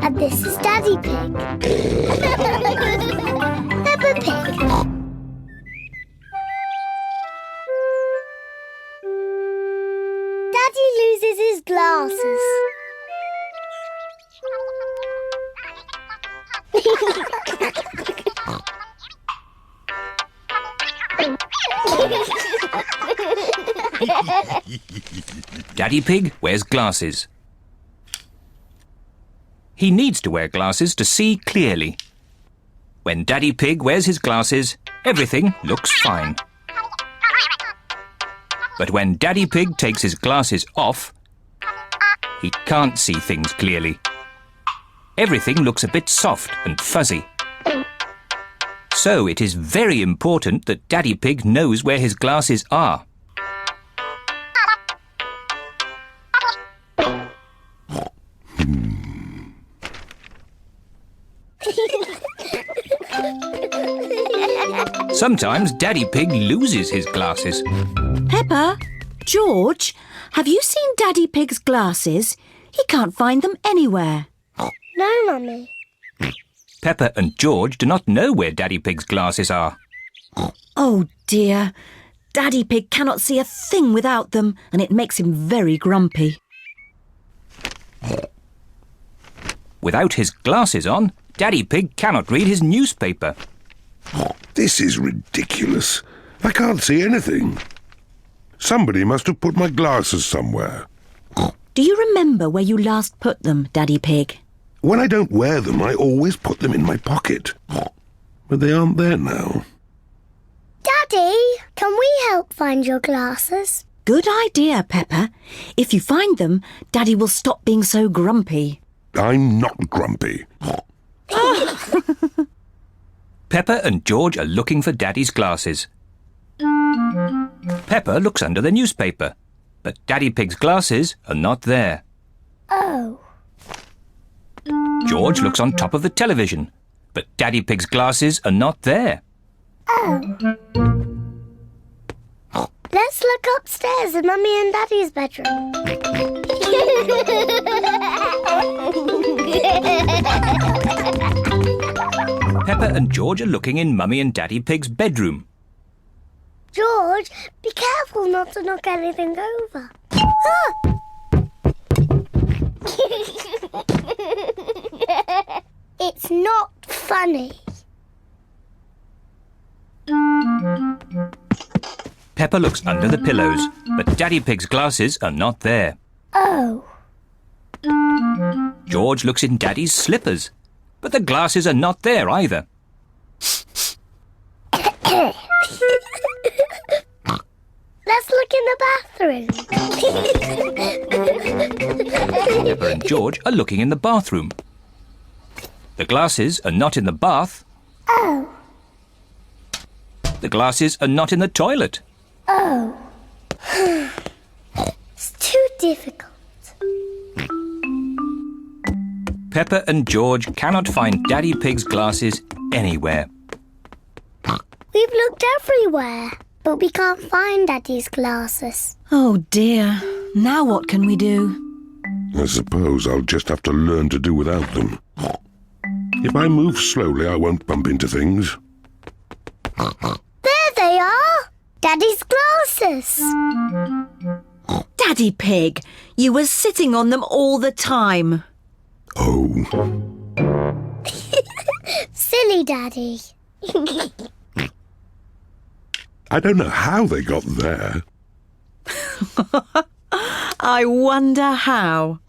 And this is Daddy Pig. Peppa Pig. Daddy loses his glasses. Daddy Pig wears glasses. He needs to wear glasses to see clearly. When Daddy Pig wears his glasses, everything looks fine. But when Daddy Pig takes his glasses off, he can't see things clearly. Everything looks a bit soft and fuzzy. So it is very important that Daddy Pig knows where his glasses are. Sometimes Daddy Pig loses his glasses. Peppa, George, have you seen Daddy Pig's glasses? He can't find them anywhere. No, Mummy. Peppa and George do not know where Daddy Pig's glasses are. Oh dear, Daddy Pig cannot see a thing without them, and it makes him very grumpy. Without his glasses on, Daddy Pig cannot read his newspaper. This is ridiculous. I can't see anything. Somebody must have put my glasses somewhere. Do you remember where you last put them, Daddy Pig? When I don't wear them, I always put them in my pocket. But they aren't there now. Daddy, can we help find your glasses? Good idea, Peppa. If you find them, Daddy will stop being so grumpy. I'm not grumpy. Peppa and George are looking for Daddy's glasses. Peppa looks under the newspaper, but Daddy Pig's glasses are not there. Oh. George looks on top of the television, but Daddy Pig's glasses are not there. Oh. Let's look upstairs in Mummy and Daddy's bedroom. Peppa and George are looking in Mummy and Daddy Pig's bedroom. George, be careful not to knock anything over. Ah! It's not funny. Peppa looks under the pillows, but Daddy Pig's glasses are not there. Oh. George looks in Daddy's slippers, but the glasses are not there either. Let's look in the bathroom. Peppa and George are looking in the bathroom. The glasses are not in the bath. Oh. The glasses are not in the toilet. Oh. It's too difficult. Peppa and George cannot find Daddy Pig's glasses anywhere. We've looked everywhere, but we can't find Daddy's glasses. Oh dear, now what can we do? I suppose I'll just have to learn to do without them. If I move slowly, I won't bump into things. There they are! Daddy's glasses! Daddy Pig, you were sitting on them all the time. Oh. Silly Daddy. I don't know how they got there. I wonder how.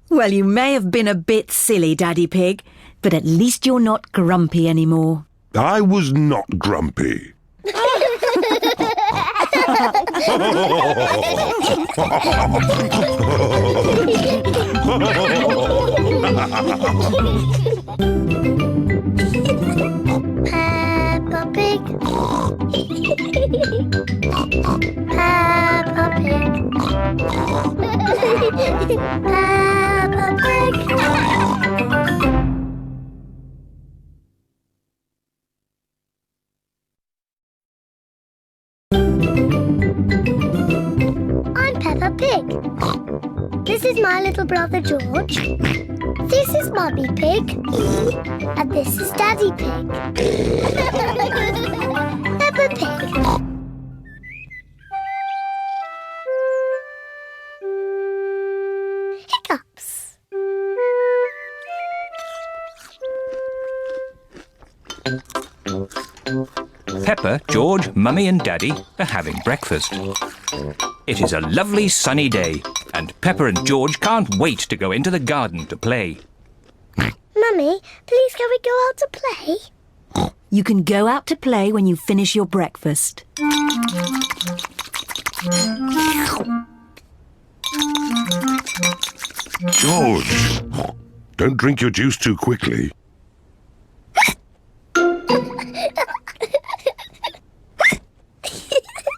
Well, you may have been a bit silly, Daddy Pig, but at least you're not grumpy anymore. I was not grumpy. Peppa Pig. Peppa Pig. Peppa Pig. I'm Peppa Pig. This is my little brother George. This is Mummy Pig. And this is Daddy Pig. Peppa Pig. Hiccups. Peppa, George, Mummy and Daddy are having breakfast. It is a lovely sunny day, and Peppa and George can't wait to go into the garden to play. Mummy, please can we go out to play? You can go out to play when you finish your breakfast. George, don't drink your juice too quickly.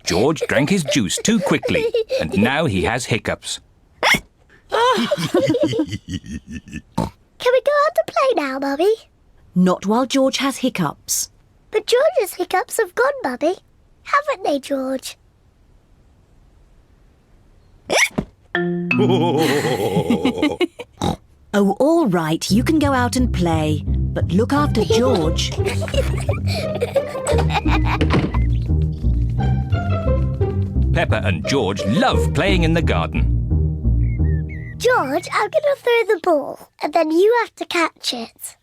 George drank his juice too quickly, and now he has hiccups. Can we go out to play now, Mummy? Not while George has hiccups. But George's hiccups have gone, Mummy. Haven't they, George? Oh, all right, you can go out and play, but look after George. Peppa and George love playing in the garden. George, I'm going to throw the ball, and then you have to catch it.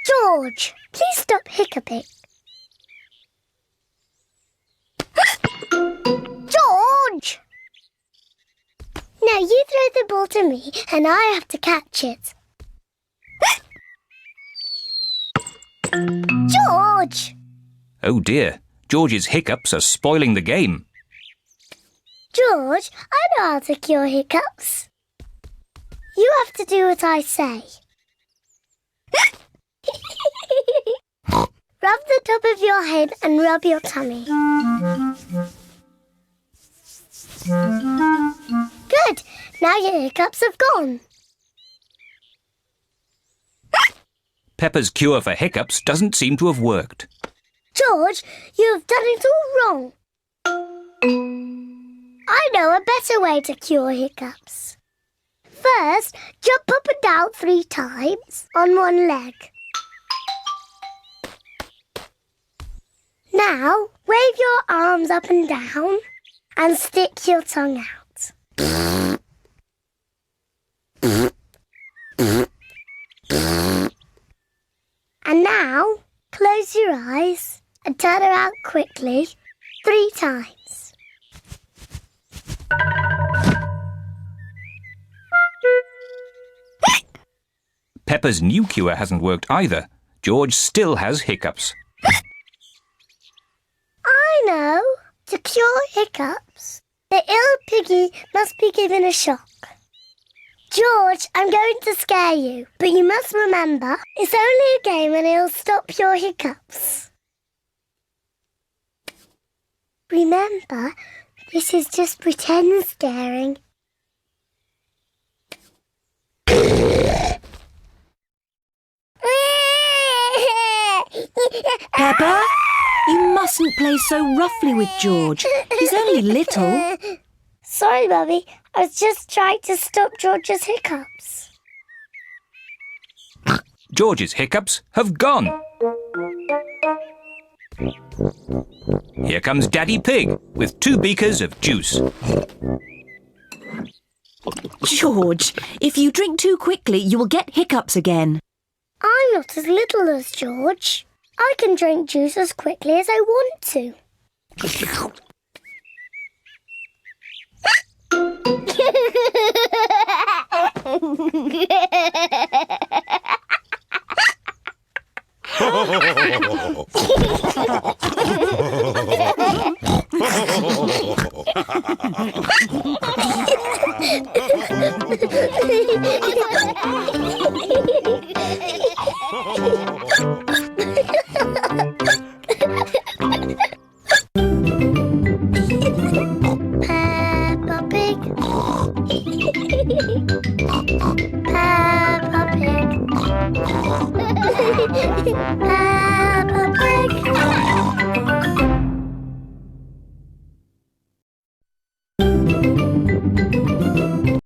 George, please stop hiccuping. George! Now you throw the ball to me, and I have to catch it. George! Oh dear, George's hiccups are spoiling the game. George, I know how to cure hiccups. You have to do what I say. Rub the top of your head and rub your tummy. Good. Now your hiccups have gone. Peppa's cure for hiccups doesn't seem to have worked. George, you have done it all wrong. I know a better way to cure hiccups. First, jump up and down 3 times on one leg. Now, wave your arms up and down and stick your tongue out. And now, close your eyes and turn around quickly 3 times. Peppa's new cure hasn't worked either. George still has hiccups. I know. To cure hiccups, the ill piggy must be given a shock. George, I'm going to scare you, but you must remember, it's only a game and it'll stop your hiccups. Remember, this is just pretend scaring. Peppa, you mustn't play so roughly with George. He's only little. Sorry, Mummy. I was just trying to stop George's hiccups. George's hiccups have gone. Here comes Daddy Pig with 2 beakers of juice. George, if you drink too quickly, you will get hiccups again. I'm not as little as George. I can drink juice as quickly as I want to.